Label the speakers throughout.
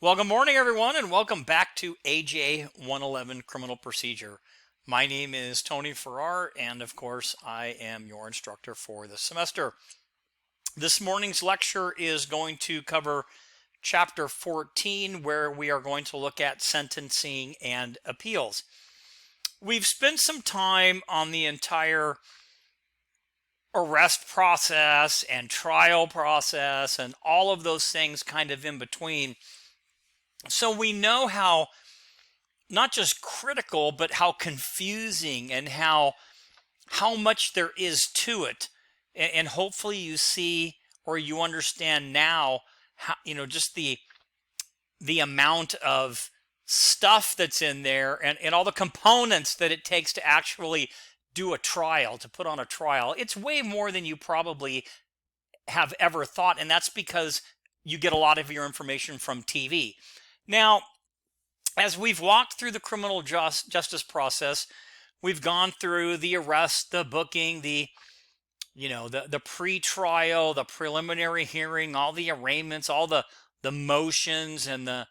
Speaker 1: Well, good morning, everyone, and welcome back to AJ111 Criminal Procedure. My name is Tony Farrar, and of course, I am your instructor for the semester. This morning's lecture is going to cover Chapter 14, where we are going to look at sentencing and appeals. We've spent some time on the entire arrest process and trial process and all of those things kind of in between. So we know how not just critical, but how confusing and how much there is to it. And hopefully you see or you understand now how, just the amount of stuff that's in there and all the components that it takes to actually do a trial, to put on a trial. It's way more than you probably have ever thought, and that's because you get a lot of your information from TV. Now, as we've walked through the criminal justice process, we've gone through the arrest, the booking, the pre-trial, the preliminary hearing, all the arraignments, all the motions, and the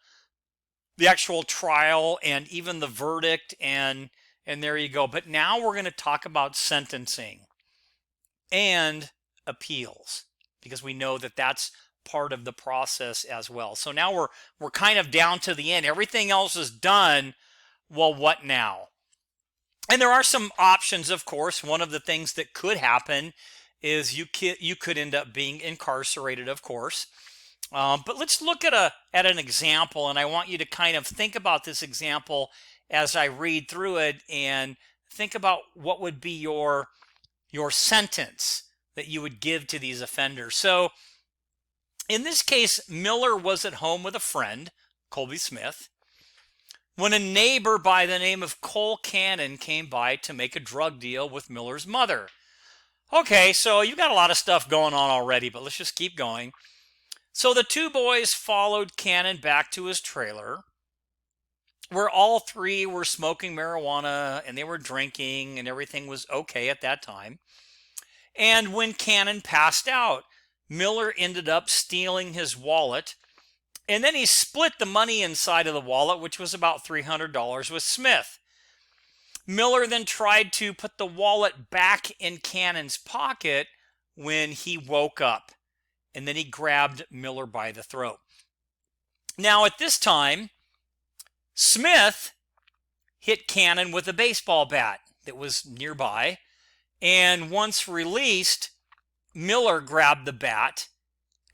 Speaker 1: actual trial, and even the verdict, and there you go. But now we're going to talk about sentencing and appeals, because we know that that's part of the process as well. So now we're kind of down to the end. Everything else is done. Well, what now? And there are some options, of course. One of the things that could happen is you could end up being incarcerated, of course. But let's look at an example, and I want you to kind of think about this example as I read through it, and think about what would be your sentence that you would give to these offenders. So in this case, Miller was at home with a friend, Colby Smith, when a neighbor by the name of Cole Cannon came by to make a drug deal with Miller's mother. Okay, so you've got a lot of stuff going on already, but let's just keep going. So the two boys followed Cannon back to his trailer, where all three were smoking marijuana and they were drinking, and everything was okay at that time. And when Cannon passed out, Miller ended up stealing his wallet, and then he split the money inside of the wallet, which was about $300, with Smith. Miller then tried to put the wallet back in Cannon's pocket when he woke up, and then he grabbed Miller by the throat. Now, at this time, Smith hit Cannon with a baseball bat that was nearby, and once released, Miller grabbed the bat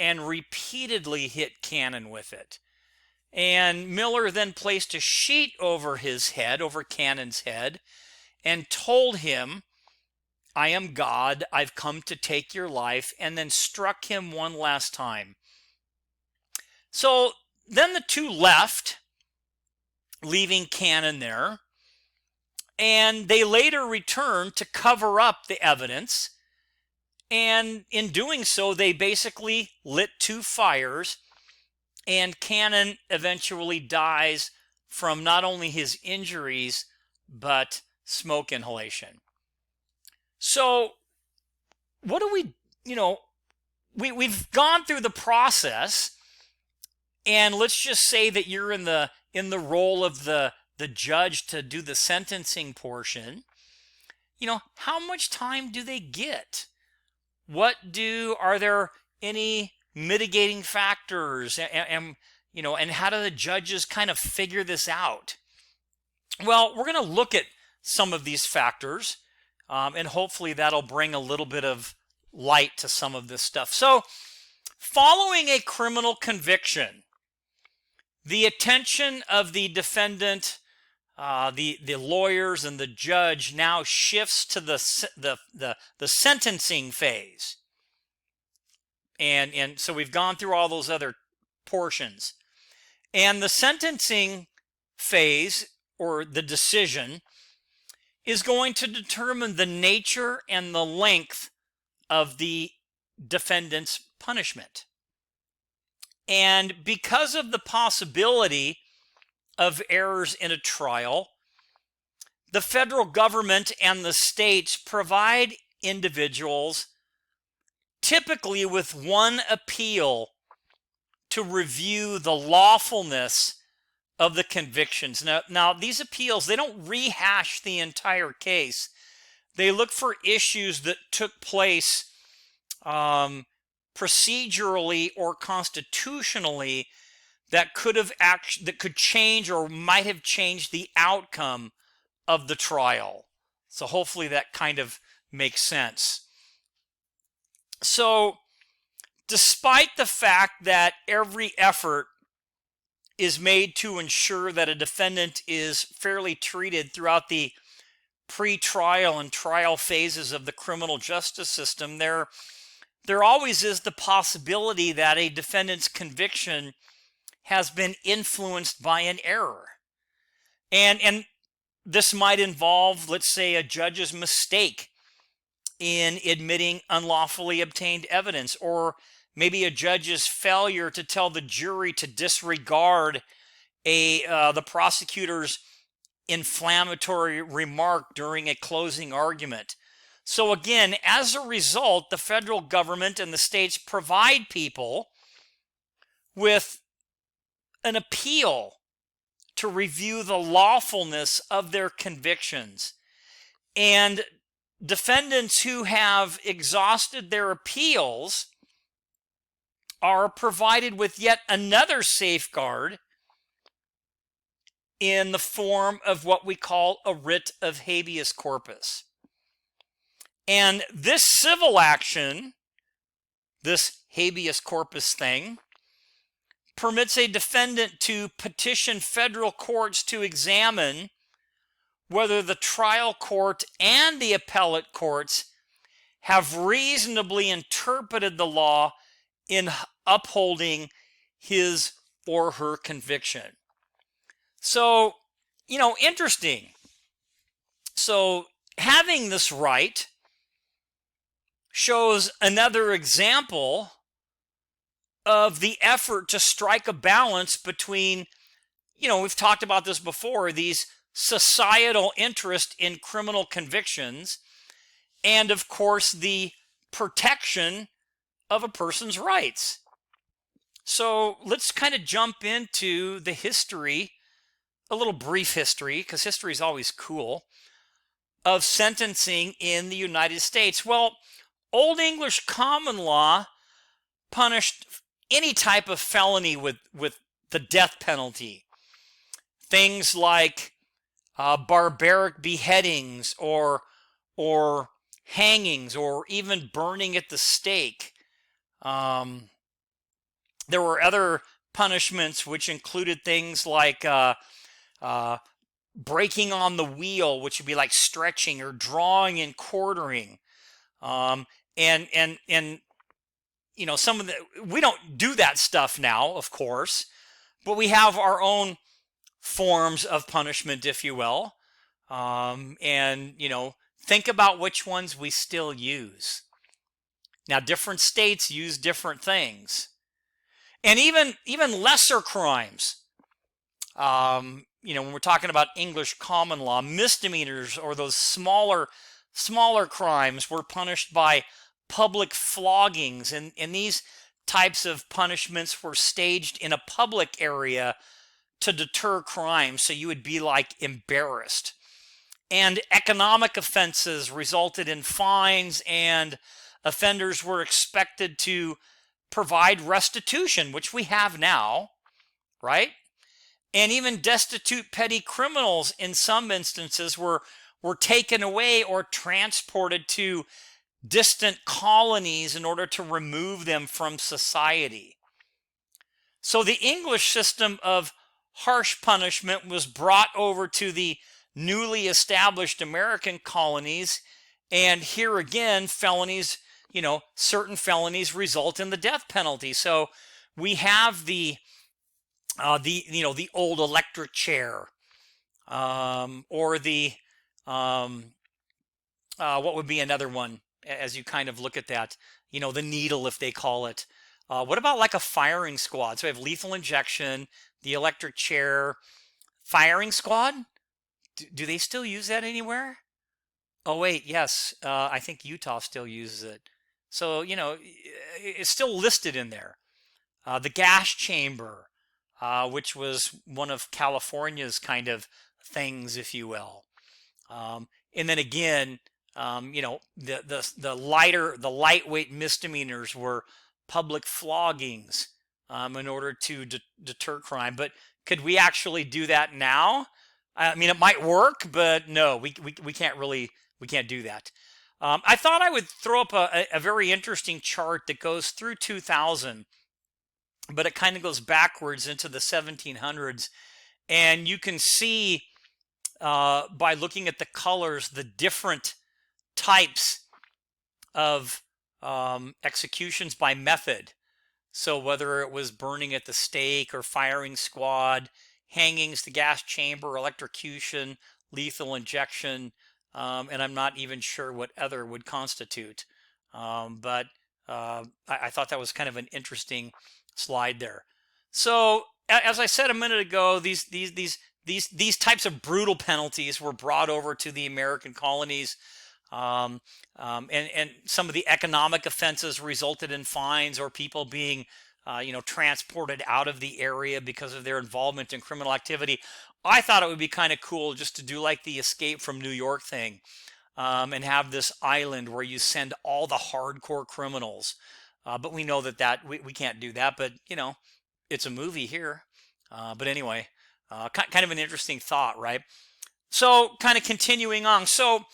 Speaker 1: and repeatedly hit Cannon with it. And Miller then placed a sheet over his head, over Cannon's head, and told him, "I am God, I've come to take your life," and then struck him one last time. So then the two left, leaving Cannon there, and they later returned to cover up the evidence. And in doing so, they basically lit two fires, and Cannon eventually dies from not only his injuries, but smoke inhalation. So what do we've gone through the process, and let's just say that you're in the role of the judge to do the sentencing portion. How much time do they get? Are there any mitigating factors, and how do the judges kind of figure this out? Well, we're going to look at some of these factors, and hopefully that'll bring a little bit of light to some of this stuff. So, following a criminal conviction, the attention of the defendant, the lawyers, and the judge now shifts to the sentencing phase, and so we've gone through all those other portions, and the sentencing phase, or the decision, is going to determine the nature and the length of the defendant's punishment. And because of the possibility of errors in a trial, the federal government and the states provide individuals typically with one appeal to review the lawfulness of the convictions. Now these appeals, they don't rehash the entire case. They look for issues that took place procedurally or constitutionally that could change or might have changed the outcome of the trial. So hopefully that kind of makes sense. So despite the fact that every effort is made to ensure that a defendant is fairly treated throughout the pre-trial and trial phases of the criminal justice system, there always is the possibility that a defendant's conviction has been influenced by an error. And this might involve, let's say, a judge's mistake in admitting unlawfully obtained evidence, or maybe a judge's failure to tell the jury to disregard the prosecutor's inflammatory remark during a closing argument. So again, as a result, the federal government and the states provide people with an appeal to review the lawfulness of their convictions. And defendants who have exhausted their appeals are provided with yet another safeguard in the form of what we call a writ of habeas corpus. And this civil action, this habeas corpus thing, permits a defendant to petition federal courts to examine whether the trial court and the appellate courts have reasonably interpreted the law in upholding his or her conviction. So, interesting. So, having this right shows another example of the effort to strike a balance between, we've talked about this before, these societal interest in criminal convictions and, of course, the protection of a person's rights. So let's kind of jump into the history, a little brief history, because history is always cool, of sentencing in the United States. Well, Old English common law punished any type of felony with the death penalty. Things like barbaric beheadings or hangings or even burning at the stake. There were other punishments which included things like breaking on the wheel, which would be like stretching, or drawing and quartering. Some of we don't do that stuff now, of course, but we have our own forms of punishment, if you will. Think about which ones we still use. Now, different states use different things. And even lesser crimes, when we're talking about English common law, misdemeanors or those smaller crimes were punished by public floggings, and these types of punishments were staged in a public area to deter crime, so you would be like embarrassed. And economic offenses resulted in fines, and offenders were expected to provide restitution, which we have now, right? And even destitute petty criminals in some instances were taken away or transported to distant colonies in order to remove them from society. So the English system of harsh punishment was brought over to the newly established American colonies, and here again, felonies, certain felonies result in the death penalty. So we have the old electric chair, or the what would be another one as you kind of look at that, the needle, if they call it. What about like a firing squad? So we have lethal injection, the electric chair, firing squad. Do they still use that anywhere? Oh wait, yes, I think Utah still uses it. So it's still listed in there. the gas chamber, which was one of California's kind of things, if you will. And then again, the lightweight misdemeanors were public floggings in order to deter crime. But could we actually do that now? I mean, it might work, but no, we can't do that. I thought I would throw up a very interesting chart that goes through 2000, but it kind of goes backwards into the 1700s. And you can see by looking at the colors, the different types of executions by method. So whether it was burning at the stake or firing squad, hangings, the gas chamber, electrocution, lethal injection, and I'm not even sure what other would constitute. But I thought that was kind of an interesting slide there. So as I said a minute ago, these types of brutal penalties were brought over to the American colonies. And some of the economic offenses resulted in fines or people being, transported out of the area because of their involvement in criminal activity. I thought it would be kind of cool just to do like the Escape from New York thing, and have this island where you send all the hardcore criminals. But we know that we can't do that. But it's a movie here. But anyway, kind of an interesting thought, right? So kind of continuing on. So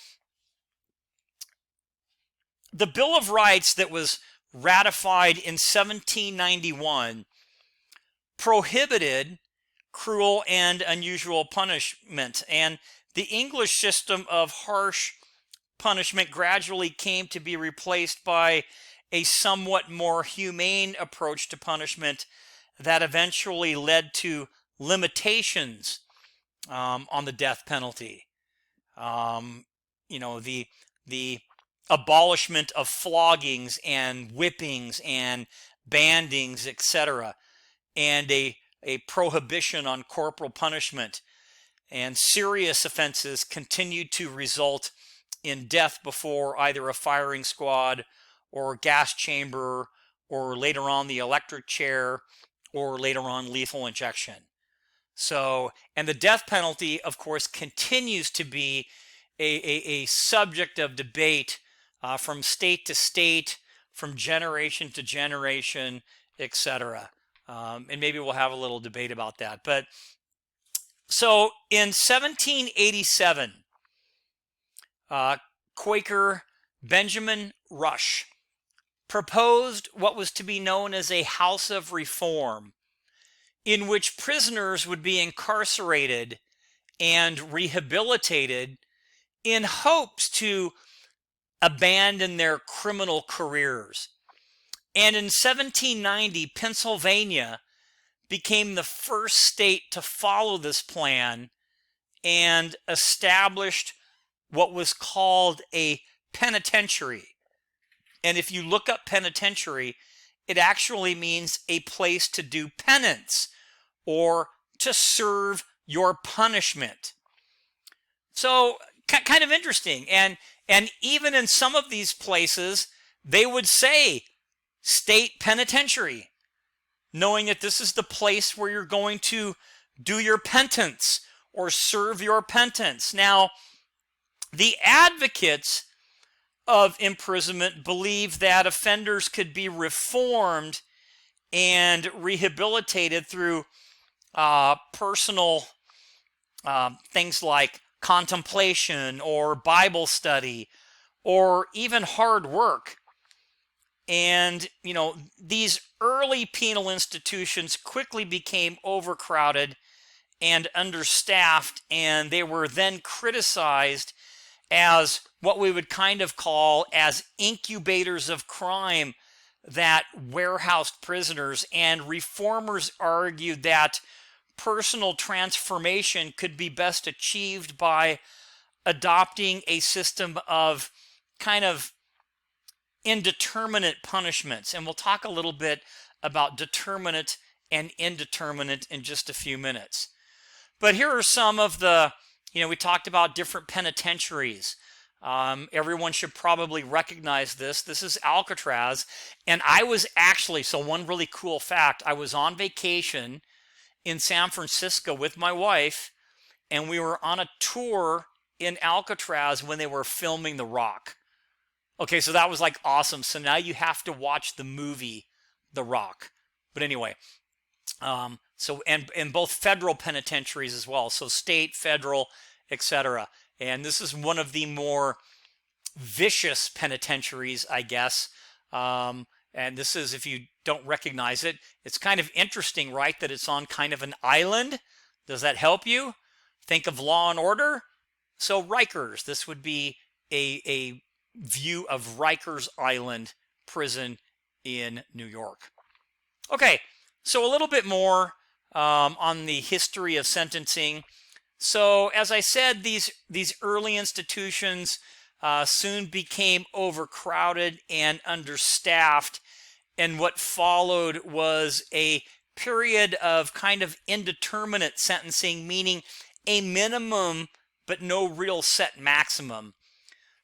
Speaker 1: the Bill of Rights that was ratified in 1791 prohibited cruel and unusual punishment, and the English system of harsh punishment gradually came to be replaced by a somewhat more humane approach to punishment that eventually led to limitations on the death penalty. The abolishment of floggings and whippings and bandings, etc., and a prohibition on corporal punishment. And serious offenses continued to result in death before either a firing squad or gas chamber, or later on the electric chair, or later on lethal injection. So, and the death penalty, of course, continues to be a subject of debate from state to state, from generation to generation, etc. And maybe we'll have a little debate about that. But so in 1787, Quaker Benjamin Rush proposed what was to be known as a House of Reform, in which prisoners would be incarcerated and rehabilitated in hopes to abandon their criminal careers. And in 1790, Pennsylvania became the first state to follow this plan and established what was called a penitentiary. And if you look up penitentiary, it actually means a place to do penance or to serve your punishment. So kind of interesting. And even in some of these places, they would say state penitentiary, knowing that this is the place where you're going to do your penance or serve your penance. Now, the advocates of imprisonment believe that offenders could be reformed and rehabilitated through personal things like contemplation or Bible study or even hard work. And, these early penal institutions quickly became overcrowded and understaffed, and they were then criticized as what we would kind of call as incubators of crime that warehoused prisoners. And reformers argued that personal transformation could be best achieved by adopting a system of kind of indeterminate punishments. And we'll talk a little bit about determinate and indeterminate in just a few minutes. But here are some of the, we talked about different penitentiaries. Everyone should probably recognize this. This is Alcatraz. And I was actually, so one really cool fact, I was on vacation in San Francisco with my wife, and we were on a tour in Alcatraz when they were filming The Rock. Okay, so that was like awesome. So now you have to watch the movie The Rock. But anyway, so and both federal penitentiaries as well. So state, federal, etc. And this is one of the more vicious penitentiaries, I guess. And this is, if you don't recognize it, it's kind of interesting, right, that it's on kind of an island. Does that help you? Think of Law and Order. So Rikers, this would be a view of Rikers Island prison in New York. Okay, so a little bit more on the history of sentencing. So as I said, these early institutions soon became overcrowded and understaffed, and what followed was a period of kind of indeterminate sentencing, meaning a minimum but no real set maximum.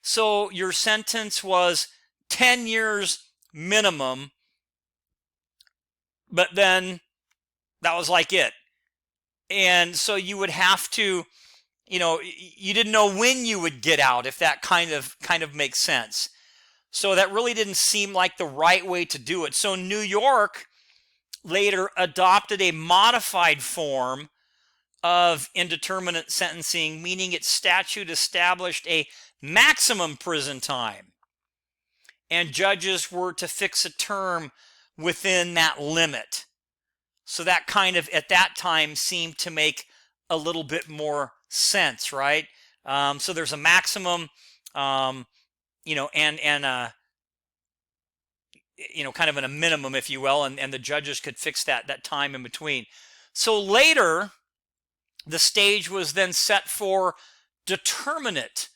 Speaker 1: So your sentence was 10 years minimum, but then that was like it. And so you would have to, you didn't know when you would get out, if that kind of makes sense. So that really didn't seem like the right way to do it. So New York later adopted a modified form of indeterminate sentencing, meaning its statute established a maximum prison time, and judges were to fix a term within that limit. So that kind of, at that time, seemed to make a little bit more sense, right? So there's a maximum, and kind of a minimum, if you will, and the judges could fix that time in between. So later, the stage was then set for determinate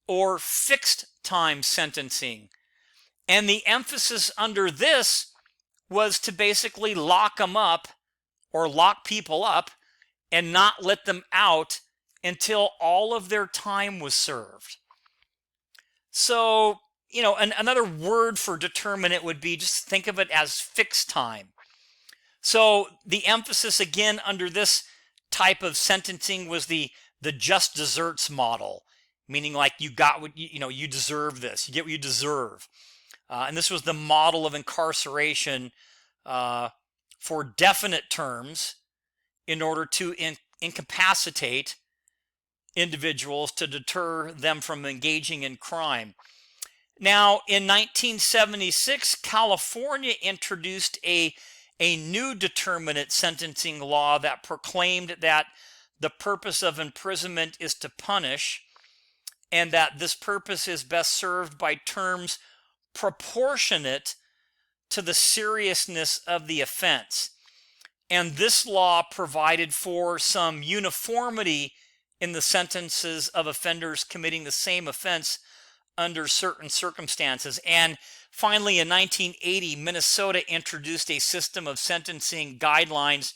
Speaker 1: or fixed time sentencing. And the emphasis under this was to basically lock them up or lock people up and not let them out until all of their time was served. So, another word for determinate would be, just think of it as fixed time. So the emphasis again under this type of sentencing was the just desserts model, meaning like you got what you deserve this, you get what you deserve. And this was the model of incarceration for definite terms in order to incapacitate individuals to deter them from engaging in crime. Now, in 1976, California introduced a new determinate sentencing law that proclaimed that the purpose of imprisonment is to punish, and that this purpose is best served by terms proportionate to the seriousness of the offense. And this law provided for some uniformity in the sentences of offenders committing the same offense under certain circumstances. And finally, in 1980, Minnesota introduced a system of sentencing guidelines,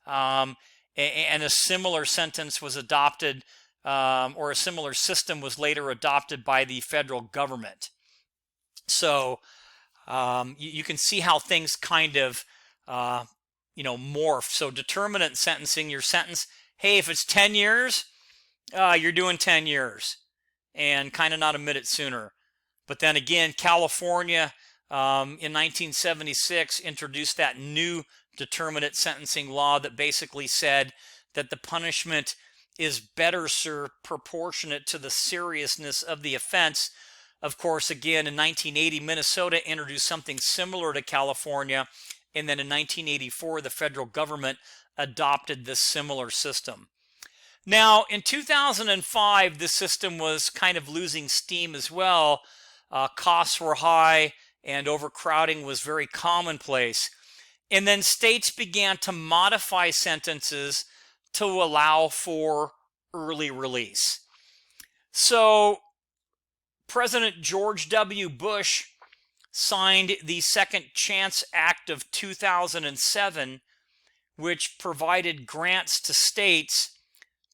Speaker 1: and a similar sentence was adopted, or a similar system was later adopted by the federal government. So you can see how things kind of morph. So determinate sentencing, your sentence, hey, if it's 10 years, you're doing 10 years, and kind of not a minute sooner. But then again, California in 1976 introduced that new determinate sentencing law that basically said that the punishment is better served proportionate to the seriousness of the offense. Of course, again, in 1980, Minnesota introduced something similar to California, and then in 1984, the federal government adopted this similar system. Now, in 2005, this system was kind of losing steam as well. Costs were high, and overcrowding was very commonplace. And then states began to modify sentences to allow for early release. So President George W. Bush signed the Second Chance Act of 2007, which provided grants to states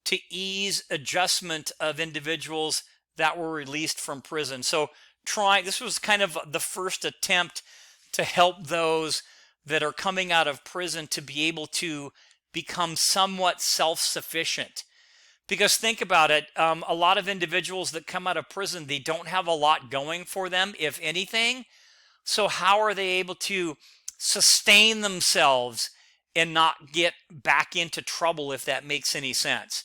Speaker 1: to ease adjustment of individuals that were released from prison. So this was kind of the first attempt to help those that are coming out of prison to be able to become somewhat self-sufficient. Because think about it, a lot of individuals that come out of prison, they don't have a lot going for them, if anything. So how are they able to sustain themselves and not get back into trouble, if that makes any sense?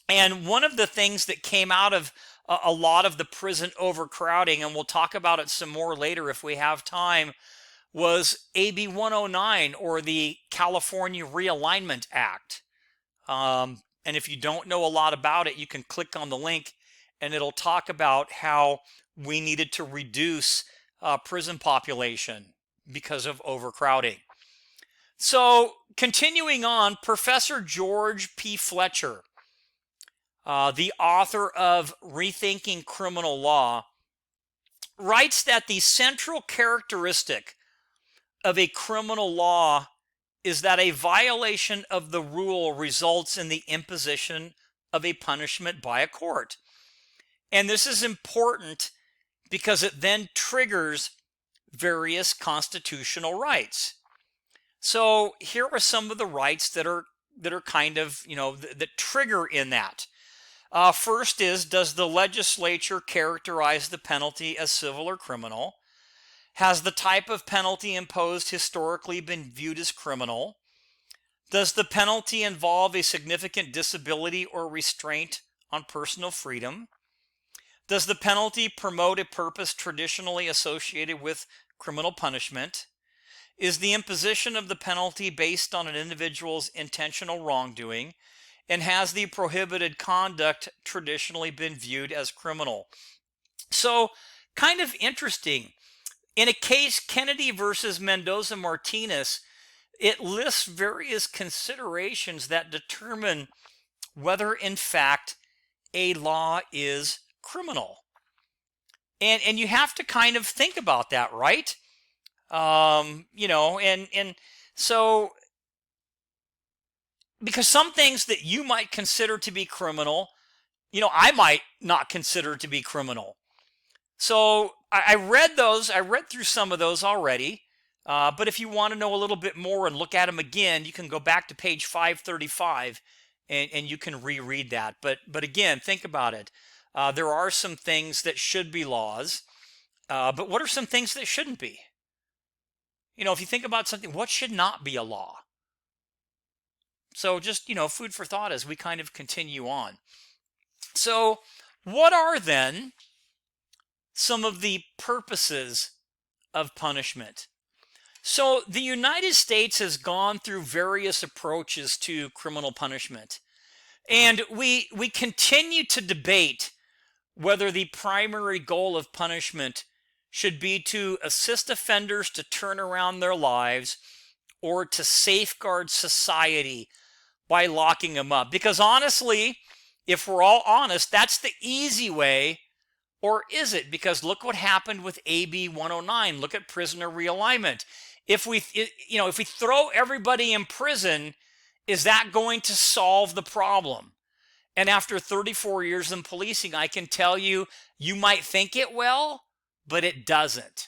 Speaker 1: And one of the things that came out of a lot of the prison overcrowding, and we'll talk about it some more later if we have time, was AB 109, or the California Realignment Act. And if you don't know a lot about it, you can click on the link and it'll talk about how we needed to reduce prison population because of overcrowding. So continuing on, Professor George P. Fletcher, the author of Rethinking Criminal Law, writes that the central characteristic of a criminal law is that a violation of the rule results in the imposition of a punishment by a court. And this is important because it then triggers various constitutional rights. So here are some of the rights that are kind of, that trigger in that. First is, does the legislature characterize the penalty as civil or criminal? Has the type of penalty imposed historically been viewed as criminal? Does the penalty involve a significant disability or restraint on personal freedom? Does the penalty promote a purpose traditionally associated with criminal punishment? Is the imposition of the penalty based on an individual's intentional wrongdoing? And has the prohibited conduct traditionally been viewed as criminal? So, kind of interesting. In a case, Kennedy versus Mendoza-Martinez, it lists various considerations that determine whether, in fact, a law is criminal. And you have to kind of think about that, right? And so, because some things that you might consider to be criminal, I might not consider to be criminal. So I read those. I read through some of those already. But if you want to know a little bit more and look at them again, you can go back to page 535 and you can reread that. But again, think about it. There are some things that should be laws, but what are some things that shouldn't be? If you think about something, what should not be a law? So just, food for thought as we kind of continue on. So what are then some of the purposes of punishment? So the United States has gone through various approaches to criminal punishment. And we continue to debate whether the primary goal of punishment should be to assist offenders to turn around their lives or to safeguard society by locking them up. Because honestly, if we're all honest, that's the easy way. Or is it? Because look what happened with AB 109. Look at prisoner realignment. If we throw everybody in prison, is that going to solve the problem? And after 34 years in policing, I can tell you, you might think it will, but it doesn't.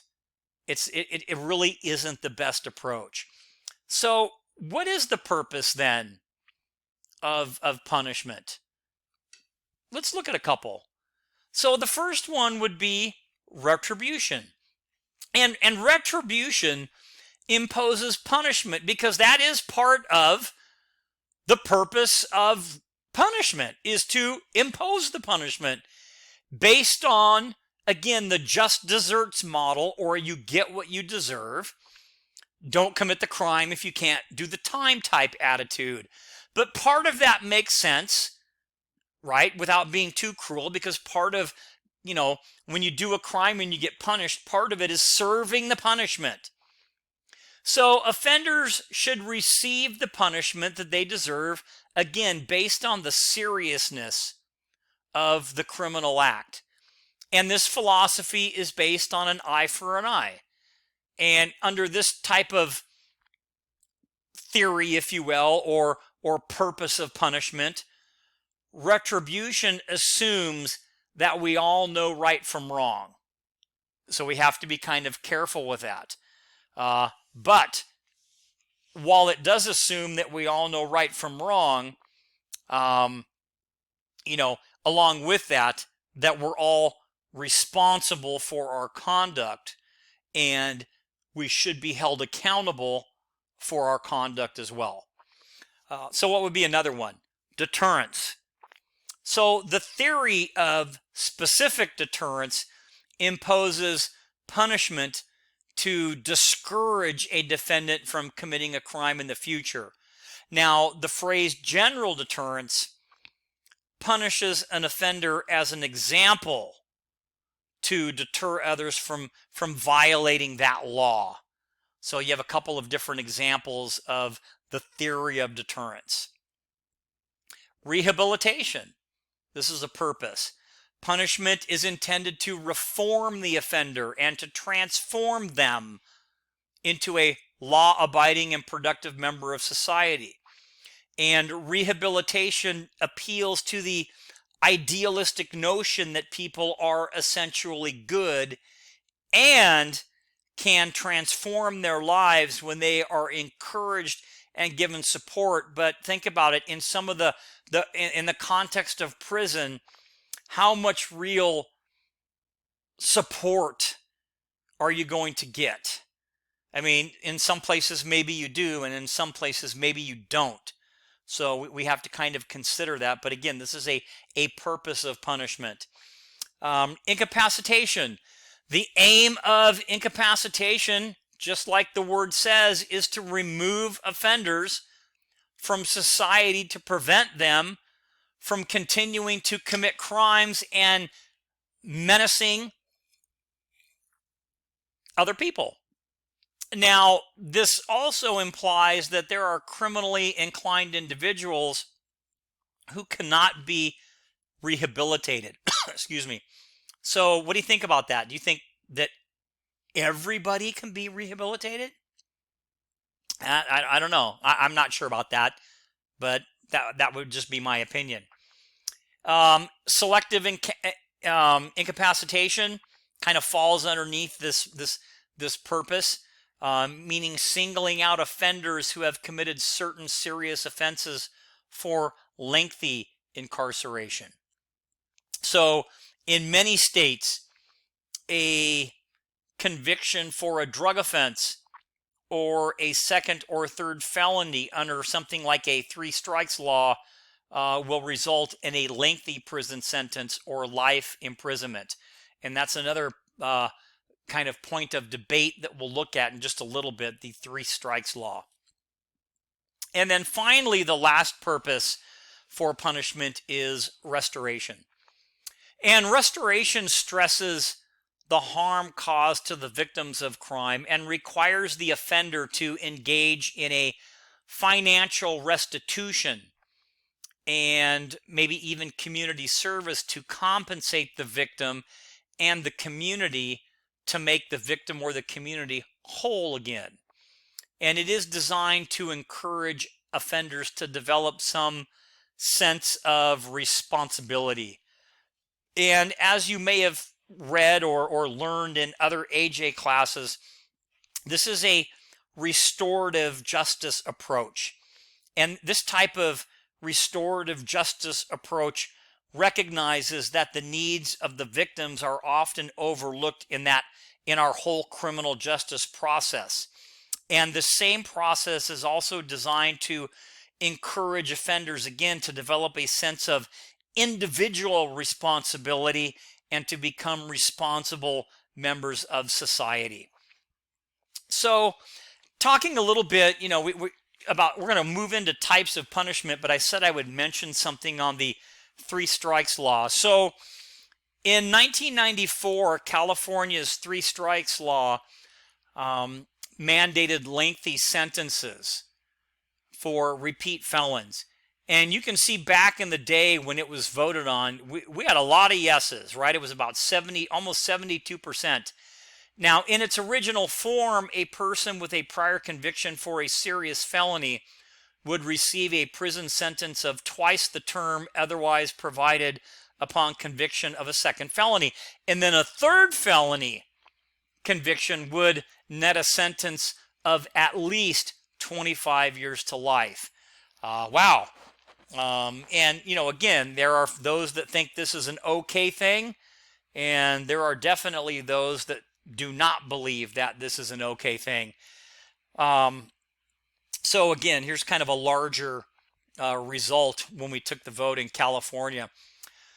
Speaker 1: It really isn't the best approach. So what is the purpose then of punishment? Let's look at a couple. So the first one would be retribution. And retribution imposes punishment because that is part of the purpose of punishment, is to impose the punishment based on, again, the just desserts model, or you get what you deserve. Don't commit the crime if you can't do the time type attitude. But part of that makes sense, right? Without being too cruel, because part of, when you do a crime and you get punished, part of it is serving the punishment. So offenders should receive the punishment that they deserve, again, based on the seriousness of the criminal act. And this philosophy is based on an eye for an eye. And under this type of theory, if you will, or purpose of punishment, retribution assumes that we all know right from wrong. So we have to be kind of careful with that. But while it does assume that we all know right from wrong, along with that we're all responsible for our conduct, and we should be held accountable for our conduct as well. So what would be another one? Deterrence. So the theory of specific deterrence imposes punishment to discourage a defendant from committing a crime in the future. Now, the phrase general deterrence punishes an offender as an example to deter others from violating that law. So you have a couple of different examples of the theory of deterrence. Rehabilitation. This is a purpose. Punishment is intended to reform the offender and to transform them into a law-abiding and productive member of society. And rehabilitation appeals to the idealistic notion that people are essentially good and can transform their lives when they are encouraged and given support. But think about it, in some of in the context of prison, how much real support are you going to get? I mean, in some places maybe you do, and in some places maybe you don't. So we have to kind of consider that. But again, this is a purpose of punishment. Incapacitation. The aim of incapacitation, just like the word says, is to remove offenders from society to prevent them from continuing to commit crimes and menacing other people. Now, this also implies that there are criminally inclined individuals who cannot be rehabilitated. Excuse me. So what do you think about that? Do you think that everybody can be rehabilitated? I don't know. I'm not sure about that, but that would just be my opinion. Selective incapacitation kind of falls underneath this purpose. Meaning singling out offenders who have committed certain serious offenses for lengthy incarceration. So in many states, a conviction for a drug offense or a second or third felony under something like a 3 strikes law will result in a lengthy prison sentence or life imprisonment. And that's another kind of point of debate that we'll look at in just a little bit, the 3 strikes law. And then finally, the last purpose for punishment is restoration. And restoration stresses the harm caused to the victims of crime and requires the offender to engage in a financial restitution and maybe even community service to compensate the victim and the community to make the victim or the community whole again. And it is designed to encourage offenders to develop some sense of responsibility. And as you may have read or learned in other AJ classes, this is a restorative justice approach. And this type of restorative justice approach recognizes that the needs of the victims are often overlooked in our whole criminal justice process. And the same process is also designed to encourage offenders, again, to develop a sense of individual responsibility and to become responsible members of society. So talking a little bit, we're going to move into types of punishment, but I said I would mention something on the 3 strikes law. So in 1994, California's 3 strikes law mandated lengthy sentences for repeat felons. And you can see back in the day when it was voted on, we had a lot of yeses, right? It was about almost 72%. Now, in its original form, a person with a prior conviction for a serious felony would receive a prison sentence of twice the term otherwise provided upon conviction of a second felony. And then a third felony conviction would net a sentence of at least 25 years to life. Wow. And, again, there are those that think this is an okay thing, and there are definitely those that do not believe that this is an okay thing. So again, here's kind of a larger result when we took the vote in California.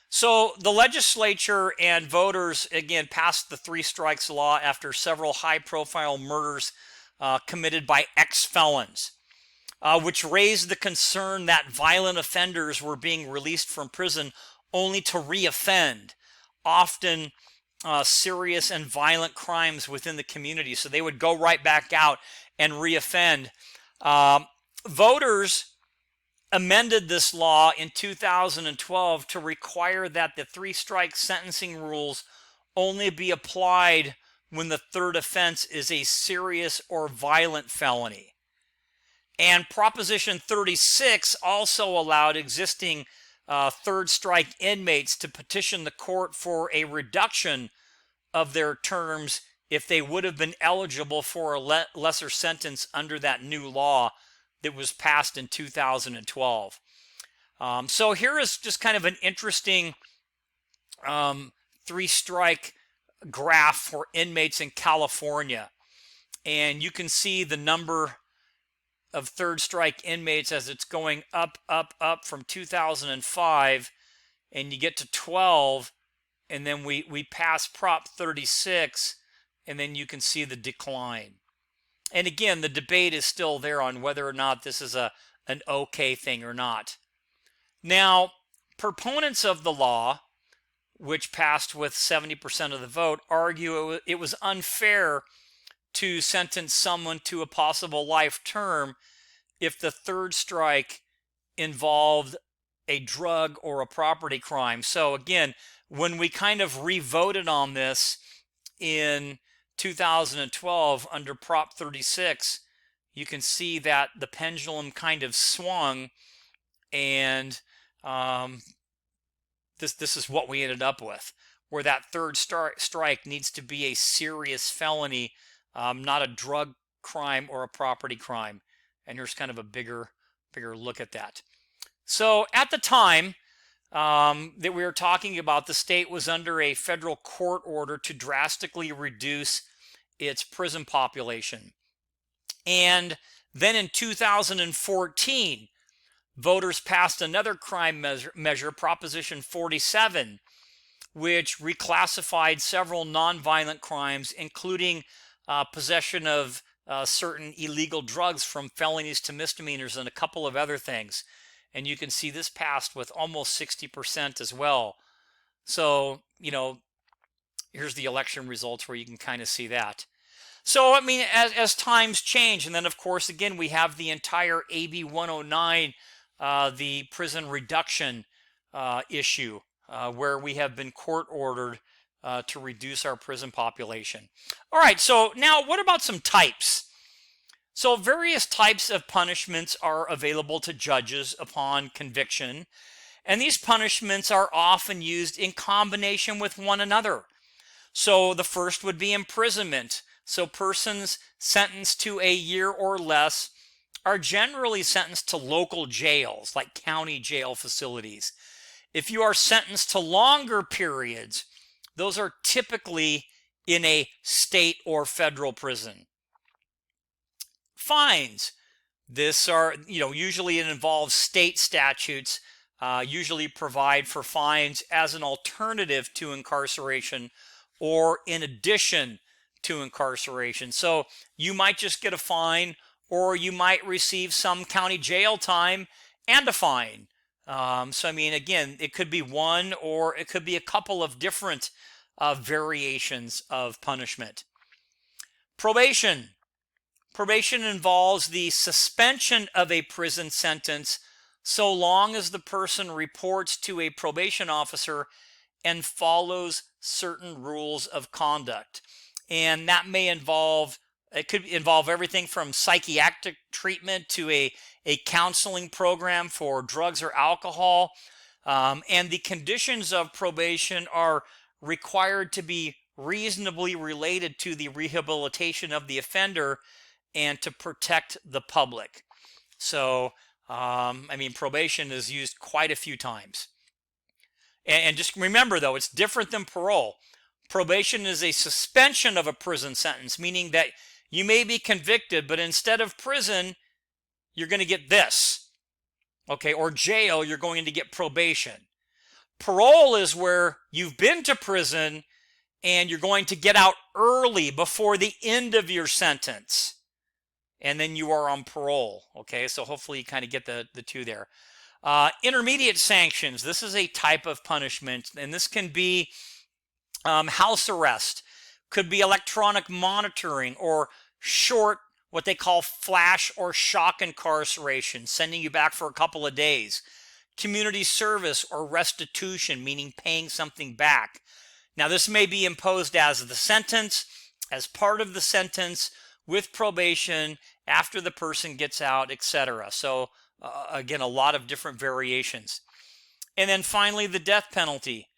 Speaker 1: So the legislature and voters, again, passed the three strikes law after several high-profile murders committed by ex-felons, which raised the concern that violent offenders were being released from prison only to reoffend, often serious and violent crimes within the community. So they would go right back out and reoffend. Voters amended this law in 2012 to require that the three-strike sentencing rules only be applied when the third offense is a serious or violent felony. And Proposition 36 also allowed existing third-strike inmates to petition the court for a reduction of their terms if they would have been eligible for a lesser sentence under that new law that was passed in 2012. So here is just kind of an interesting three-strike graph for inmates in California. And you can see the number of third-strike inmates as it's going up, up, up from 2005, and you get to 12, and then we pass Prop 36, and then you can see the decline. And again, the debate is still there on whether or not this is an okay thing or not. Now, proponents of the law, which passed with 70% of the vote, argue it was unfair to sentence someone to a possible life term if the third strike involved a drug or a property crime. So again, when we kind of re-voted on this in 2012 under Prop 36, you can see that the pendulum kind of swung, and this is what we ended up with, where that third strike needs to be a serious felony, not a drug crime or a property crime. And here's kind of a bigger look at that. So at the time that we were talking about, the state was under a federal court order to drastically reduce its prison population. And then in 2014, voters passed another crime measure, Proposition 47, which reclassified several nonviolent crimes, including possession of certain illegal drugs from felonies to misdemeanors and a couple of other things. And you can see this passed with almost 60% as well. So, here's the election results where you can kind of see that. So, I mean, as times change, and then, of course, again, we have the entire AB 109, the prison reduction issue, where we have been court-ordered to reduce our prison population. All right, so now what about some types? So various types of punishments are available to judges upon conviction, and these punishments are often used in combination with one another. So the first would be imprisonment. So persons sentenced to a year or less are generally sentenced to local jails, like county jail facilities. If you are sentenced to longer periods, those are typically in a state or federal prison. Fines. This are, usually it involves state statutes, usually provide for fines as an alternative to incarceration or in addition to incarceration. So you might just get a fine, or you might receive some county jail time and a fine. So, I mean, again, it could be one or it could be a couple of different variations of punishment. Probation. Probation involves the suspension of a prison sentence so long as the person reports to a probation officer and follows certain rules of conduct. And that may involve, it could involve everything from psychiatric treatment to a counseling program for drugs or alcohol. And the conditions of probation are required to be reasonably related to the rehabilitation of the offender and to protect the public. So, I mean, probation is used quite a few times. And just remember, though, it's different than parole. Probation is a suspension of a prison sentence, meaning that you may be convicted, but instead of prison, you're going to get this. Okay, or jail, you're going to get probation. Parole is where you've been to prison and you're going to get out early before the end of your sentence. And then you are on parole. Okay, so hopefully you kind of get the two there. Intermediate sanctions. This is a type of punishment, and this can be house arrest, could be electronic monitoring, or short, what they call flash or shock incarceration, sending you back for a couple of days. Community service or restitution, meaning paying something back. Now, this may be imposed as the sentence, as part of the sentence, with probation, after the person gets out, etc. So, again, a lot of different variations. And then finally, the death penalty.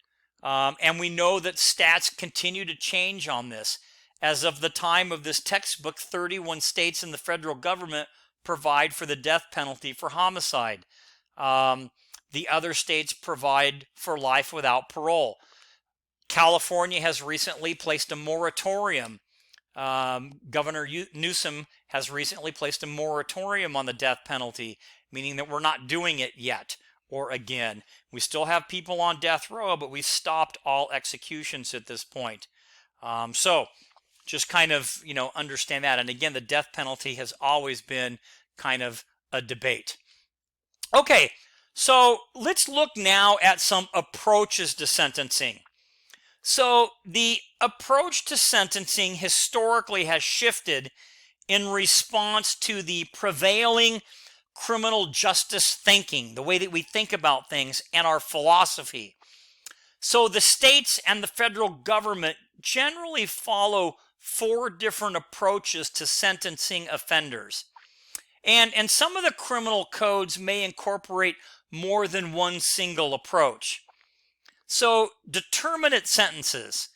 Speaker 1: And we know that stats continue to change on this. As of the time of this textbook, 31 states in the federal government provide for the death penalty for homicide. The other states provide for life without parole. California has recently placed a moratorium. Governor Newsom has recently placed a moratorium on the death penalty, meaning that we're not doing it yet or again. We still have people on death row, but we've stopped all executions at this point. So just kind of, understand that. And again, the death penalty has always been kind of a debate. Okay, so let's look now at some approaches to sentencing. So the approach to sentencing historically has shifted in response to the prevailing criminal justice thinking, the way that we think about things, and our philosophy. So the states and the federal government generally follow 4 different approaches to sentencing offenders. And some of the criminal codes may incorporate more than one single approach. So, determinate sentences.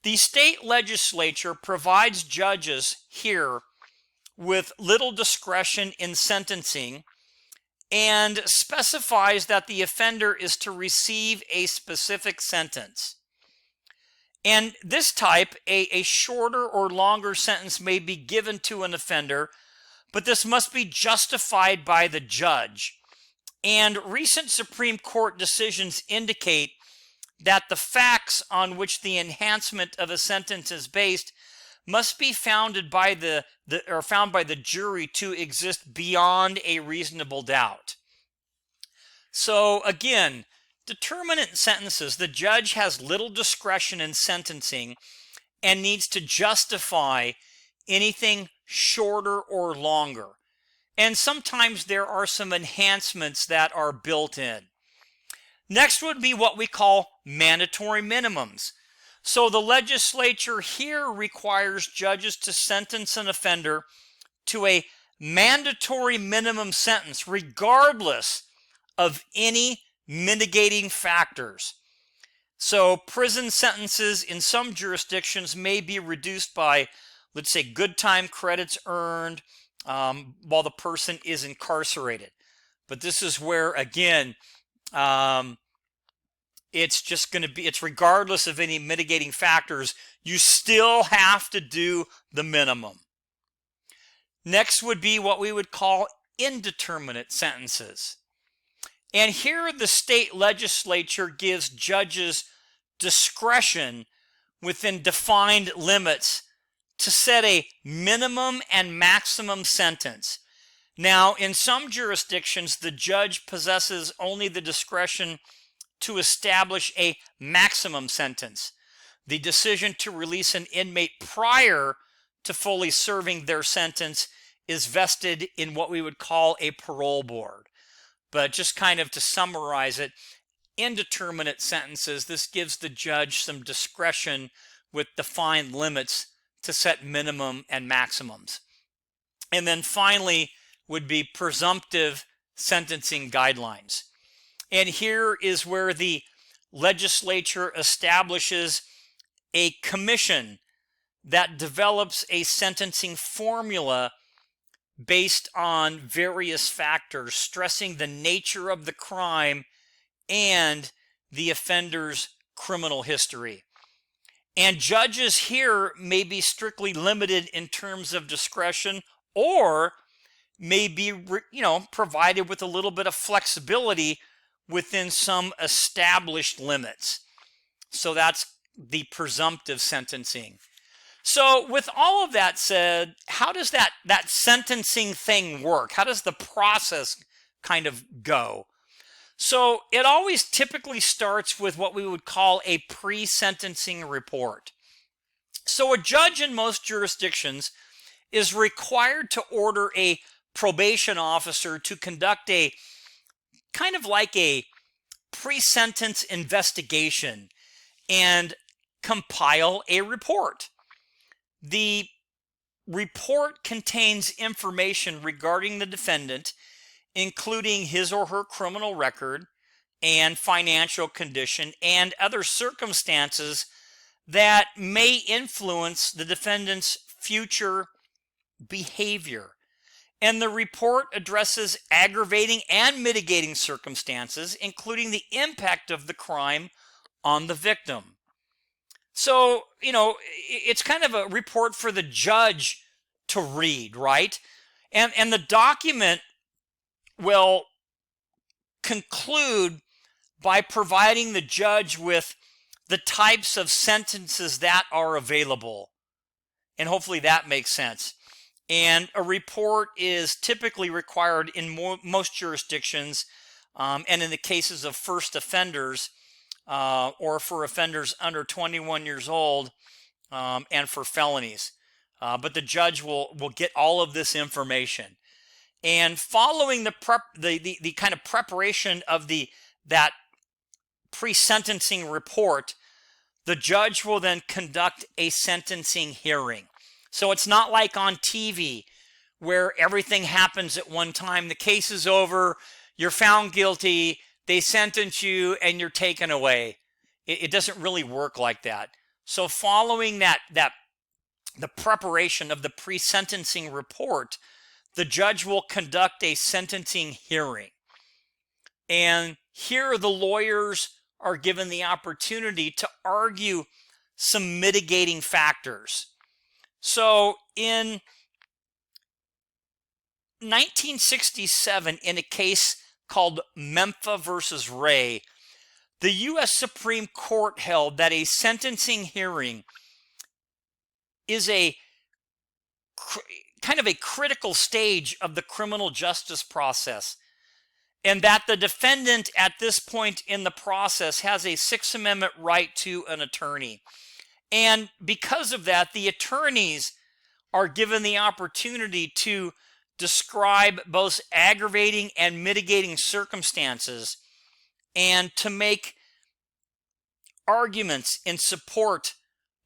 Speaker 1: The state legislature provides judges here with little discretion in sentencing and specifies that the offender is to receive a specific sentence. And this type, a shorter or longer sentence may be given to an offender, but this must be justified by the judge. And recent Supreme Court decisions indicate that the facts on which the enhancement of a sentence is based must be founded by found by the jury to exist beyond a reasonable doubt. So again, determinate sentences, the judge has little discretion in sentencing and needs to justify anything shorter or longer. And sometimes there are some enhancements that are built in. Next would be what we call mandatory minimums. So the legislature here requires judges to sentence an offender to a mandatory minimum sentence regardless of any mitigating factors. So prison sentences in some jurisdictions may be reduced by, let's say, good time credits earned while the person is incarcerated. But this is where, again, it's just going to be, it's regardless of any mitigating factors, you still have to do the minimum. Next would be what we would call indeterminate sentences. And here the state legislature gives judges discretion within defined limits to set a minimum and maximum sentence. Now, in some jurisdictions, the judge possesses only the discretion to establish a maximum sentence. The decision to release an inmate prior to fully serving their sentence is vested in what we would call a parole board. But just kind of to summarize it, indeterminate sentences, this gives the judge some discretion with defined limits to set minimum and maximums. And then finally would be presumptive sentencing guidelines. And here is where the legislature establishes a commission that develops a sentencing formula based on various factors, stressing the nature of the crime and the offender's criminal history. And judges here may be strictly limited in terms of discretion, or may be, provided with a little bit of flexibility within some established limits. So that's the presumptive sentencing. So with all of that said, how does that sentencing thing work? How does the process kind of go? So it always typically starts with what we would call a pre-sentencing report. So a judge in most jurisdictions is required to order a probation officer to conduct a kind of like a pre-sentence investigation and compile a report. The report contains information regarding the defendant, including his or her criminal record and financial condition and other circumstances that may influence the defendant's future behavior. And the report addresses aggravating and mitigating circumstances, including the impact of the crime on the victim. So, it's kind of a report for the judge to read, right? And the document will conclude by providing the judge with the types of sentences that are available. And hopefully that makes sense. And a report is typically required in most jurisdictions, and in the cases of first offenders, or for offenders under 21 years old, and for felonies. But the judge will get all of this information. And following the kind of preparation of that pre-sentencing report, the judge will then conduct a sentencing hearing. So it's not like on TV where everything happens at one time. The case is over, you're found guilty, they sentence you, and you're taken away. It doesn't really work like that. So following the preparation of the pre-sentencing report, the judge will conduct a sentencing hearing. And here the lawyers are given the opportunity to argue some mitigating factors. So in 1967, in a case called Mempha versus Ray, the U.S. Supreme Court held that a sentencing hearing is a kind of a critical stage of the criminal justice process, and that the defendant at this point in the process has a Sixth Amendment right to an attorney. And because of that, the attorneys are given the opportunity to describe both aggravating and mitigating circumstances and to make arguments in support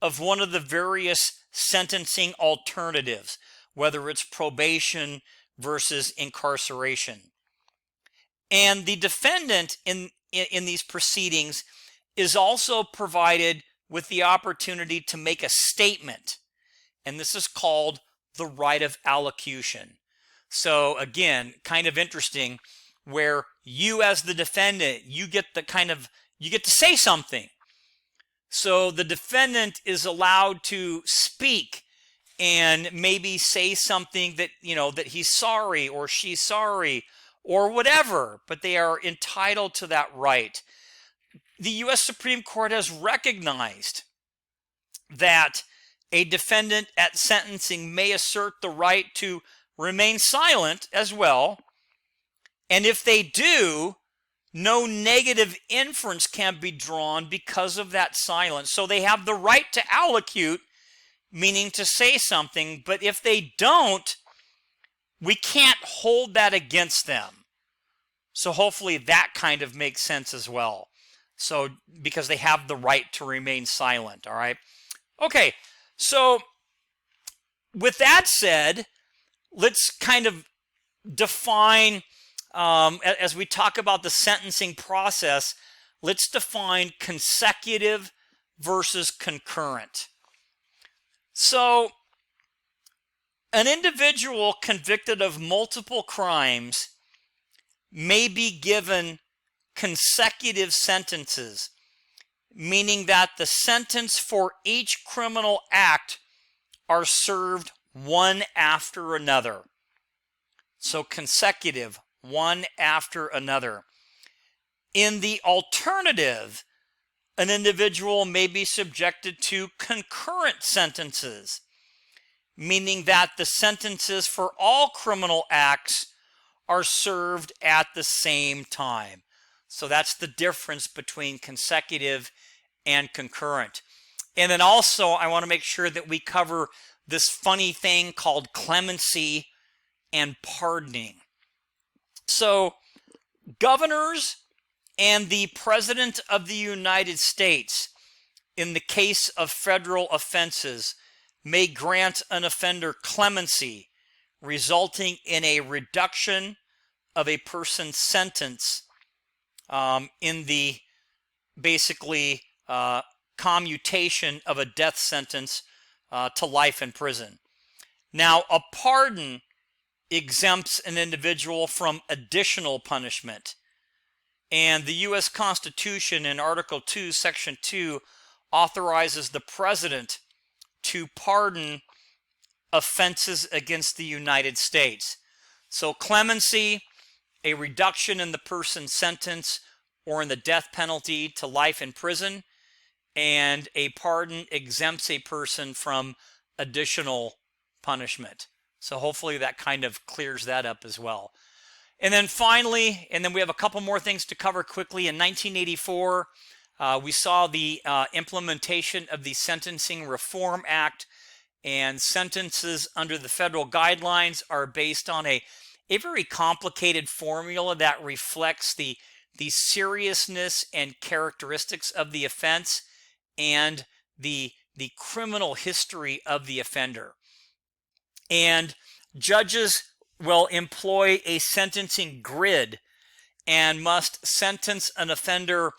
Speaker 1: of one of the various sentencing alternatives, whether it's probation versus incarceration. And the defendant in these proceedings is also provided with the opportunity to make a statement, and this is called the right of allocution. So again, kind of interesting, where you as the defendant, you get to say something. So the defendant is allowed to speak and maybe say something that, that he's sorry or she's sorry or whatever, but they are entitled to that right. The U.S. Supreme Court has recognized that a defendant at sentencing may assert the right to remain silent as well. And if they do, no negative inference can be drawn because of that silence. So they have the right to allocute, meaning to say something, but if they don't, we can't hold that against them. So hopefully that kind of makes sense as well. So because they have the right to remain silent, all right? Okay, so with that said, let's kind of define as we talk about the sentencing process, let's define consecutive versus concurrent. So, an individual convicted of multiple crimes may be given consecutive sentences, meaning that the sentence for each criminal act are served one after another. So consecutive, one after another. In the alternative, an individual may be subjected to concurrent sentences, meaning that the sentences for all criminal acts are served at the same time. So that's the difference between consecutive and concurrent. And then also, I want to make sure that we cover this funny thing called clemency and pardoning. So, governors and the President of the United States, in the case of federal offenses, may grant an offender clemency, resulting in a reduction of a person's sentence in the basically commutation of a death sentence to life in prison. Now, a pardon exempts an individual from additional punishment. And the U.S. Constitution in Article 2, Section 2 authorizes the President to pardon offenses against the United States. So clemency, a reduction in the person's sentence or in the death penalty to life in prison, and a pardon exempts a person from additional punishment. So hopefully that kind of clears that up as well. And then finally, and then we have a couple more things to cover quickly. In 1984, we saw the implementation of the Sentencing Reform Act, and sentences under the federal guidelines are based on a very complicated formula that reflects the seriousness and characteristics of the offense and the criminal history of the offender. And judges will employ a sentencing grid and must sentence an offender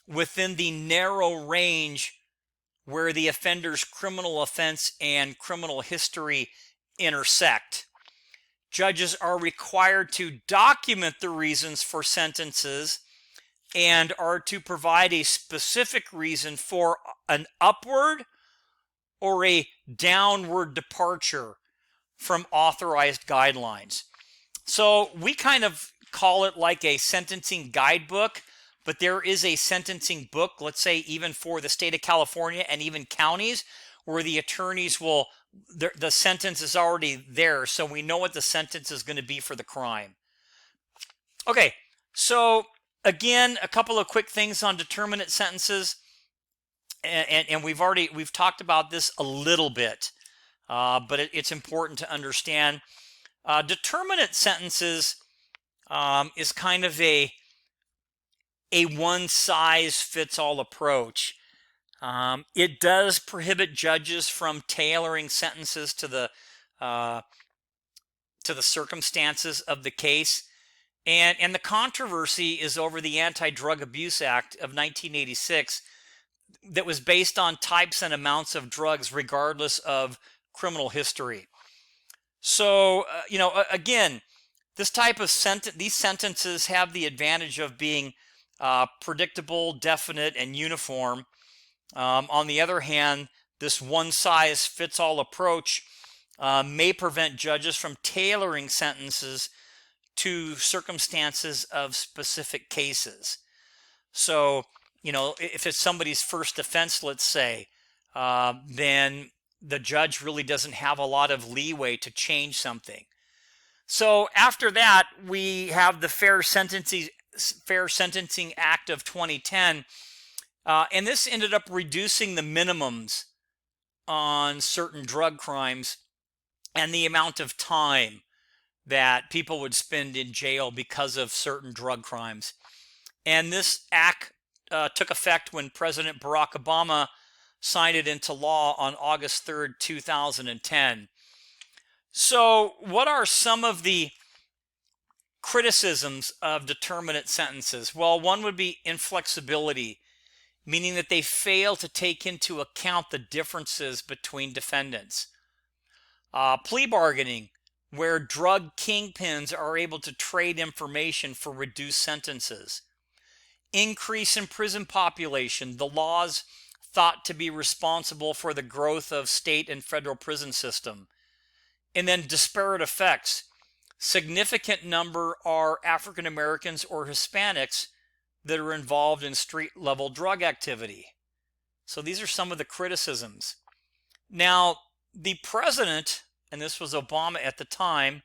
Speaker 1: within the narrow range where the offender's criminal offense and criminal history intersect. Judges are required to document the reasons for sentences and are to provide a specific reason for an upward or a downward departure from authorized guidelines. So we kind of call it like a sentencing guidebook, but there is a sentencing book, let's say even for the state of California and even counties, where the attorneys will, the sentence is already there, so we know what the sentence is going to be for the crime. Okay, so again, a couple of quick things on determinate sentences, and we've talked about this a little bit. But it's important to understand. Determinate sentences is kind of a one-size-fits-all approach. It does prohibit judges from tailoring sentences to the circumstances of the case, and the controversy is over the Anti-Drug Abuse Act of 1986 that was based on types and amounts of drugs regardless of criminal history. So, again, this type of these sentences have the advantage of being predictable, definite, and uniform. On the other hand, this one-size-fits-all approach may prevent judges from tailoring sentences to circumstances of specific cases. So, if it's somebody's first offense, let's say, then the judge really doesn't have a lot of leeway to change something. So after that, we have the Fair Sentencing Act of 2010, and this ended up reducing the minimums on certain drug crimes and the amount of time that people would spend in jail because of certain drug crimes. And this act took effect when President Barack Obama signed it into law on August 3rd, 2010. So what are some of the criticisms of determinate sentences. Well, one would be inflexibility, meaning that they fail to take into account the differences between defendants. Plea bargaining, where drug kingpins are able to trade information for reduced sentences. Increase in prison population, the laws thought to be responsible for the growth of state and federal prison system. And then disparate effects. Significant number are African Americans or Hispanics that are involved in street level drug activity. So these are some of the criticisms. Now, the president, and this was Obama at the time,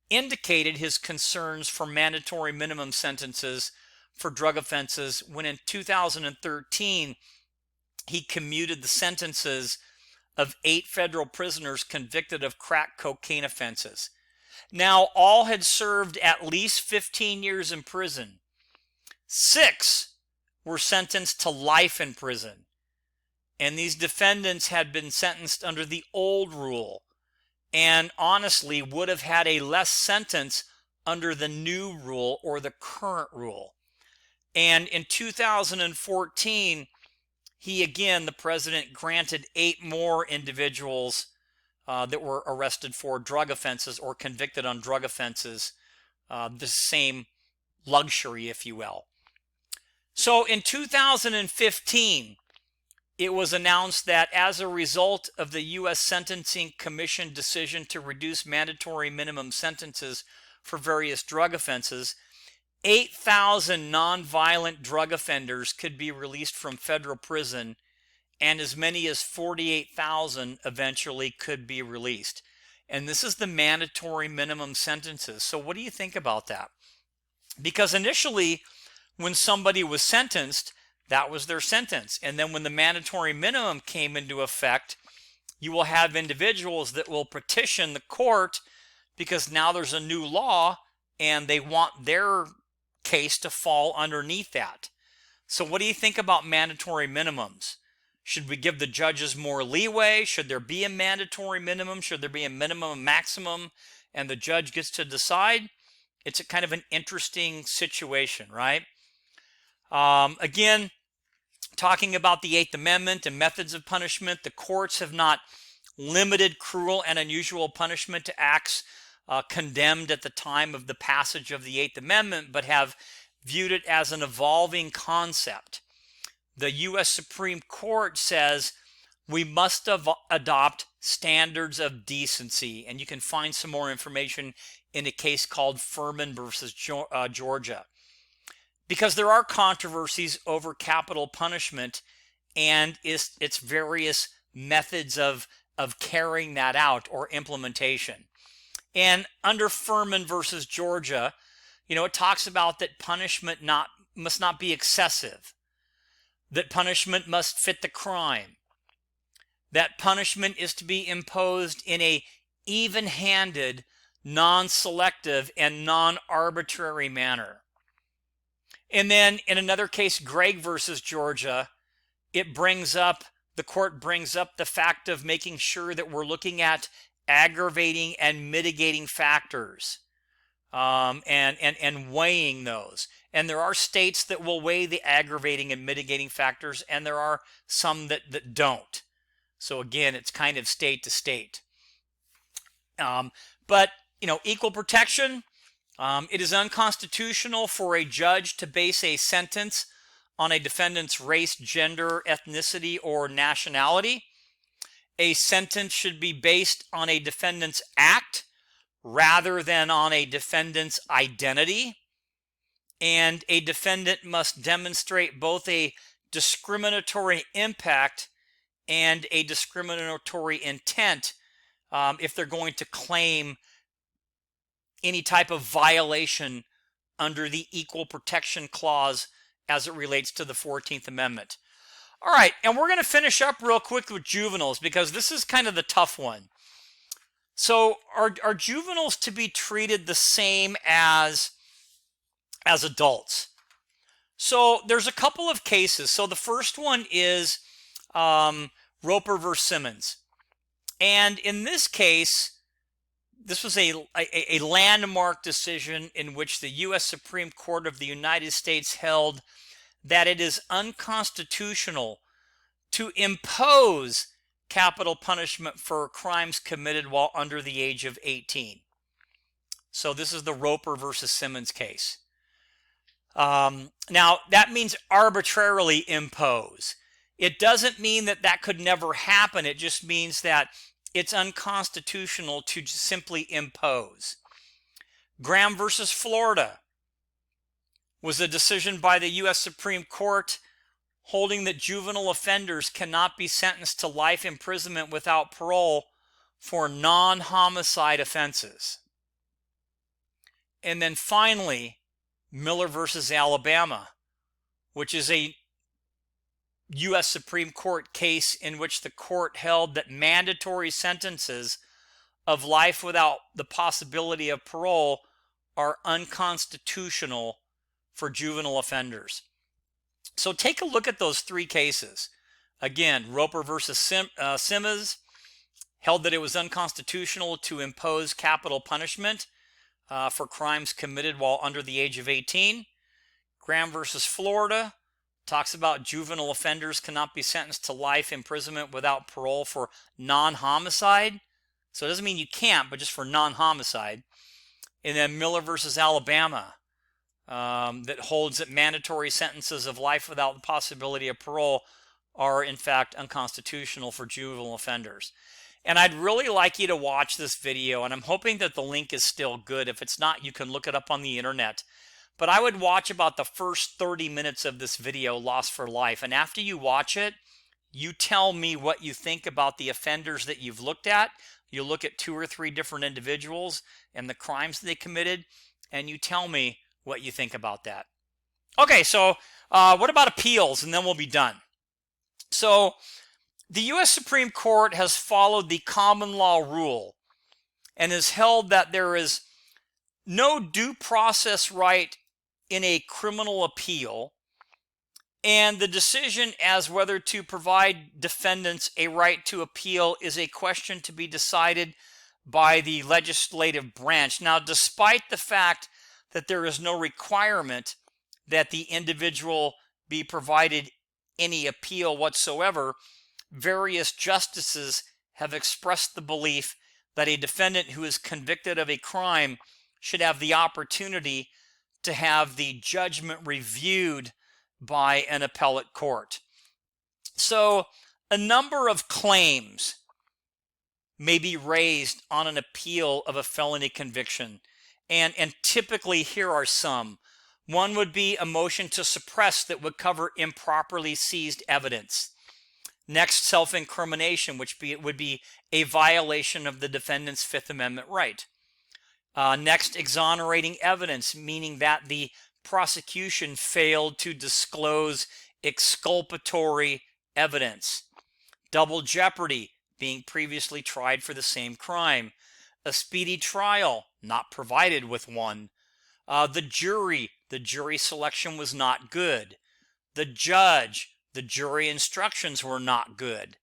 Speaker 1: indicated his concerns for mandatory minimum sentences for drug offenses when in 2013 he commuted the sentences of 8 federal prisoners convicted of crack cocaine offenses. Now, all had served at least 15 years in prison. 6 were sentenced to life in prison. And these defendants had been sentenced under the old rule and honestly would have had a less sentence under the new rule or the current rule. And in 2014, the president granted 8 more individuals that were arrested for drug offenses or convicted on drug offenses, the same luxury, if you will. So in 2015, it was announced that as a result of the U.S. Sentencing Commission decision to reduce mandatory minimum sentences for various drug offenses, 8,000 nonviolent drug offenders could be released from federal prison, and as many as 48,000 eventually could be released. And this is the mandatory minimum sentences. So what do you think about that? Because initially, when somebody was sentenced, that was their sentence. And then when the mandatory minimum came into effect, you will have individuals that will petition the court because now there's a new law and they want their case to fall underneath that. So what do you think about mandatory minimums? Should we give the judges more leeway? Should there be a mandatory minimum? Should there be a minimum and maximum and the judge gets to decide? It's a kind of an interesting situation, right? Again, talking about the 8th Amendment and methods of punishment, the courts have not limited cruel and unusual punishment to acts condemned at the time of the passage of the 8th Amendment, but have viewed it as an evolving concept. The U.S. Supreme Court says we must adopt standards of decency, and you can find some more information in a case called Furman versus Georgia. Because there are controversies over capital punishment and its various methods of carrying that out or implementation. And under Furman versus Georgia, it talks about that punishment must not be excessive, that punishment must fit the crime, that punishment is to be imposed in a even-handed, non-selective, and non-arbitrary manner. And then in another case, Gregg versus Georgia, the court brings up the fact of making sure that we're looking at aggravating and mitigating factors and weighing those. And there are states that will weigh the aggravating and mitigating factors, and there are some that don't. So again, it's kind of state to state. But equal protection, it is unconstitutional for a judge to base a sentence on a defendant's race, gender, ethnicity, or nationality. A sentence should be based on a defendant's act rather than on a defendant's identity. And a defendant must demonstrate both a discriminatory impact and a discriminatory intent if they're going to claim any type of violation under the Equal Protection Clause as it relates to the 14th Amendment. All right, and we're going to finish up real quick with juveniles because this is kind of the tough one. So are juveniles to be treated the same as adults? So there's a couple of cases. So the first one is Roper versus Simmons. And in this case, this was a landmark decision in which the U.S. Supreme Court of the United States held that it is unconstitutional to impose capital punishment for crimes committed while under the age of 18. So this is the Roper versus Simmons case. Now, that means arbitrarily impose. It doesn't mean that that could never happen. It just means that it's unconstitutional to simply impose. Graham versus Florida was a decision by the U.S. Supreme Court holding that juvenile offenders cannot be sentenced to life imprisonment without parole for non-homicide offenses. And then finally, Miller versus Alabama, which is a U.S. Supreme Court case in which the court held that mandatory sentences of life without the possibility of parole are unconstitutional for juvenile offenders. So take a look at those three cases. Again, Roper versus Simmons held that it was unconstitutional to impose capital punishment for crimes committed while under the age of 18. Graham versus Florida talks about juvenile offenders cannot be sentenced to life imprisonment without parole for non-homicide. So it doesn't mean you can't, but just for non-homicide. And then Miller versus Alabama that holds that mandatory sentences of life without the possibility of parole are in fact unconstitutional for juvenile offenders. And I'd really like you to watch this video, and I'm hoping that the link is still good. If it's not, you can look it up on the internet. But I would watch about the first 30 minutes of this video, Lost for Life. And after you watch it, you tell me what you think about the offenders that you've looked at. You look at 2 or 3 different individuals and the crimes they committed, and you tell me what you think about that. Okay, so what about appeals? And then we'll be done. So the U.S. Supreme Court has followed the common law rule and has held that there is no due process right in a criminal appeal, and the decision as whether to provide defendants a right to appeal is a question to be decided by the legislative branch. Now, despite the fact that there is no requirement that the individual be provided any appeal whatsoever, various justices have expressed the belief that a defendant who is convicted of a crime should have the opportunity to have the judgment reviewed by an appellate court. So a number of claims may be raised on an appeal of a felony conviction, and typically here are some. One would be a motion to suppress that would cover improperly seized evidence. Next, self-incrimination, which would be a violation of the defendant's Fifth Amendment right. Next, exonerating evidence, meaning that the prosecution failed to disclose exculpatory evidence. Double jeopardy, being previously tried for the same crime. A speedy trial, not provided with one. The jury selection was not good. The judge, the jury instructions were not good.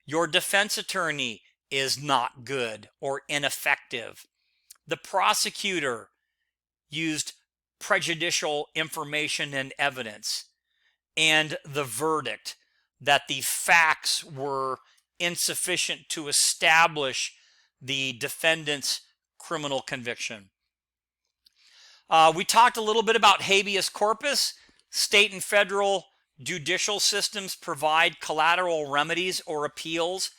Speaker 1: Your defense attorney is not good or ineffective. The prosecutor used prejudicial information and evidence. And the verdict, that the facts were insufficient to establish the defendant's criminal conviction. We talked a little bit about habeas corpus. State and federal judicial systems provide collateral remedies or appeals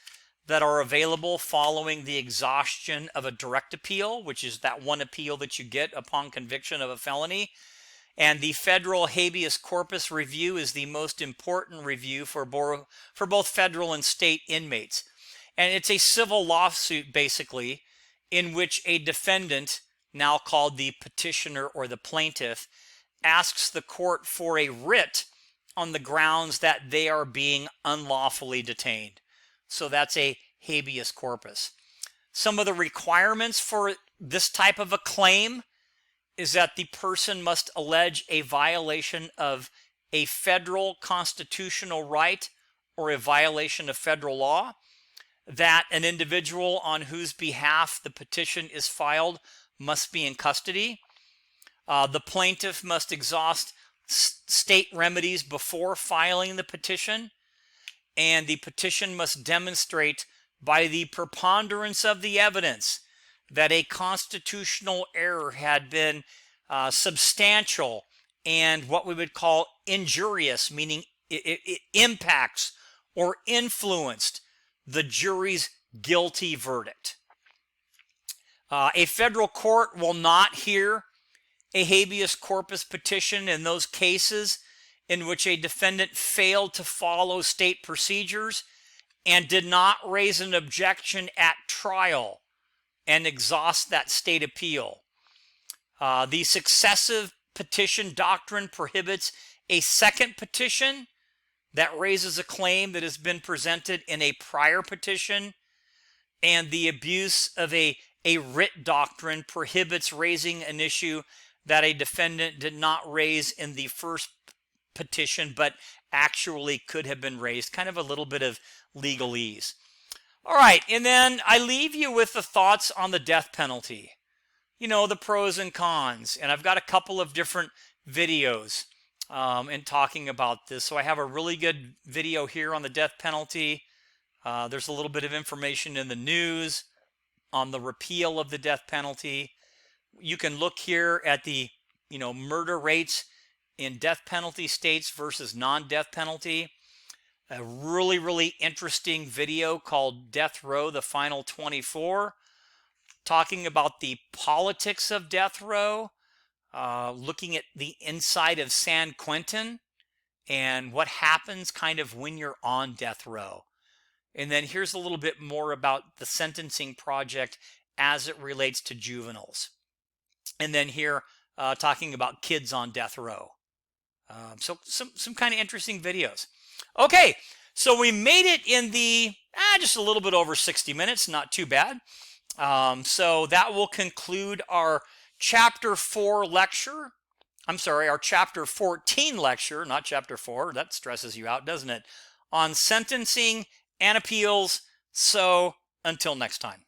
Speaker 1: that are available following the exhaustion of a direct appeal, which is that one appeal that you get upon conviction of a felony. And the federal habeas corpus review is the most important review for both federal and state inmates. And it's a civil lawsuit, basically, in which a defendant, now called the petitioner or the plaintiff, asks the court for a writ on the grounds that they are being unlawfully detained. So that's a habeas corpus. Some of the requirements for this type of a claim is that the person must allege a violation of a federal constitutional right or a violation of federal law. that an individual on whose behalf the petition is filed must be in custody. The plaintiff must exhaust state remedies before filing the petition, and the petition must demonstrate by the preponderance of the evidence that a constitutional error had been substantial and what we would call injurious, meaning it impacts or influenced the jury's guilty verdict. A federal court will not hear a habeas corpus petition in those cases in which a defendant failed to follow state procedures and did not raise an objection at trial and exhaust that state appeal. The successive petition doctrine prohibits a second petition that raises a claim that has been presented in a prior petition, and the abuse of a writ doctrine prohibits raising an issue that a defendant did not raise in the first petition but actually could have been raised. Kind of a little bit of legalese. All right, and then I leave you with the thoughts on the death penalty. You know, the pros and cons, and I've got a couple of different videos in talking about this. So I have a really good video here on the death penalty. There's a little bit of information in the news on the repeal of the death penalty. You can look here at the, murder rates in death penalty states versus non-death penalty. A really, really interesting video called Death Row, the Final 24, talking about the politics of death row, looking at the inside of San Quentin and what happens kind of when you're on death row. And then here's a little bit more about the sentencing project as it relates to juveniles. And then here, talking about kids on death row. So some kind of interesting videos. Okay, so we made it in the just a little bit over 60 minutes, not too bad. So that will conclude our Chapter 4 lecture. I'm sorry, our Chapter 14 lecture, not Chapter 4. That stresses you out, doesn't it? On sentencing and appeals. So until next time.